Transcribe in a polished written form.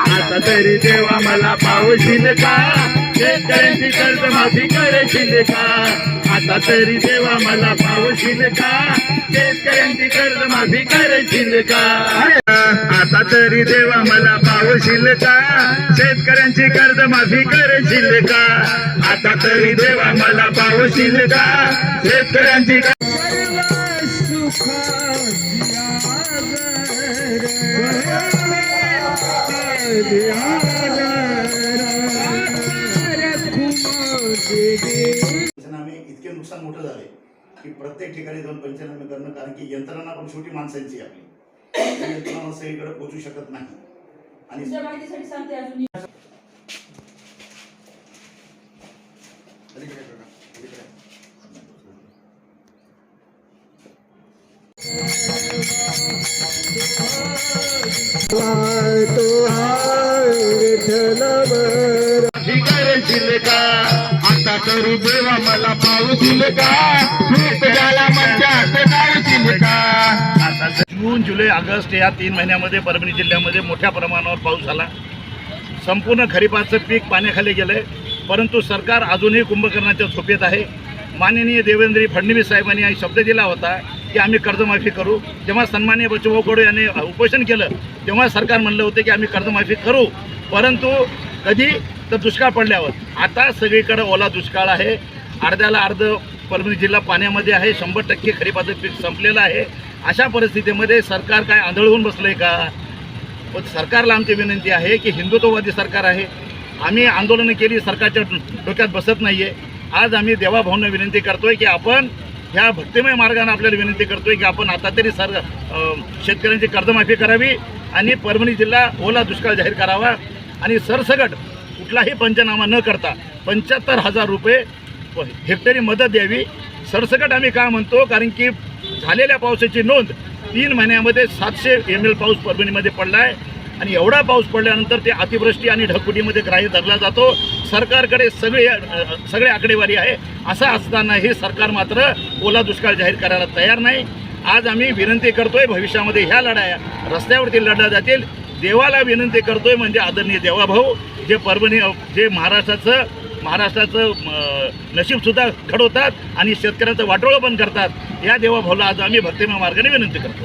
आता तरी देवा मला पावशील का, शेतकऱ्यांची कर्जमाफी करशील का, आता तरी देवा मला पावशील का, शेतकऱ्यांची कर्जमाफी करशील का, आता तरी देवा मला पावशील का, शेतकऱ्यांची कर्जमाफी करशील का, आता तरी देवा मला पावशील का, शेतकऱ्यांची पंचनामे इतके नुकसान मोठं झाले की प्रत्येक ठिकाणी जाऊन पंचनामे करणं, कारण की यंत्रणा पण शेवटी माणसांची आपली यंत्रणा सगळीकडे पोहोचू शकत नाही. आणि करशील का, आता तरी देवा मला पावशील का, शेतकऱ्याला मंचात गावशील का. आता जून जुलै ऑगस्ट या 3 महिन्यामध्ये परभणी जिल्ह्यामध्ये मोठ्या प्रमाणावर पाऊस झाला. संपूर्ण खरीपाचं पीक पाण्याखाली गेलंय, परंतु सरकार अजूनही कुंभकर्णाच्या झोपेत आहे. माननीय देवेंद्र फडणवीस साहेबांनी हा शब्द दिला होता की आम्ही कर्जमाफी करू. जेव्हा सन्माननीय बच्चूभाऊ कडू यांनी उपोषण केलं तेव्हा सरकार म्हणलं होतं की आम्ही कर्जमाफी करू, परंतु कधी तर दुष्काळ पडल्यावर. आता सगळीकडे ओला दुष्काळ आहे, अर्ध्याला अर्ध परभणी जिल्हा पाण्यामध्ये आहे, 100% खरीपाचं पीक संपलेलं आहे. अशा परिस्थितीमध्ये सरकार काय आंधळ बसलं आहे का? पण सरकारला आमची विनंती आहे की हिंदुत्ववादी सरकार आहे, आम्ही आंदोलनं केली, सरकारच्या डोक्यात बसत नाही आहे. आज आम्ही देवाभाऊंना विनंती करतोय की आपण ह्या भक्तिमय मार्गाने आपल्याला विनंती करतोय की आपण आता तरी शेतकऱ्यांची कर्जमाफी करावी आणि परभणी जिल्हा ओला दुष्काळ जाहीर करावा आणि सरसकट कुठलाही पंचनामा न करता 75,000 रुपये हेक्टरी मदत द्यावी. सरसकट आम्ही का म्हणतो, कारण की झालेल्या पावसाची नोंद 3 महिन्यामध्ये 700 ml पाऊस परभणीमध्ये पडला आहे आणि एवढा पाऊस पडल्यानंतर ते अतिवृष्टी आणि ढगफुटीमध्ये ग्राह्य धरला जातो. सरकारकडे सगळे आकडेवारी आहे. असं असतानाही सरकार मात्र ओला दुष्काळ जाहीर करायला तयार नाही. आज आम्ही विनंती करतोय, भविष्यामध्ये ह्या लढाया रस्त्यावरती लढल्या जातील. देवाला विनंती करतोय, म्हणजे आदरणीय देवाभाऊ जे परभणी जे महाराष्ट्राचं नशीबसुद्धा घडवतात आणि शेतकऱ्यांचं वाटोळं पण करतात, या देवाभाऊला आज आम्ही भक्तिमय मार्गाने विनंती करतो.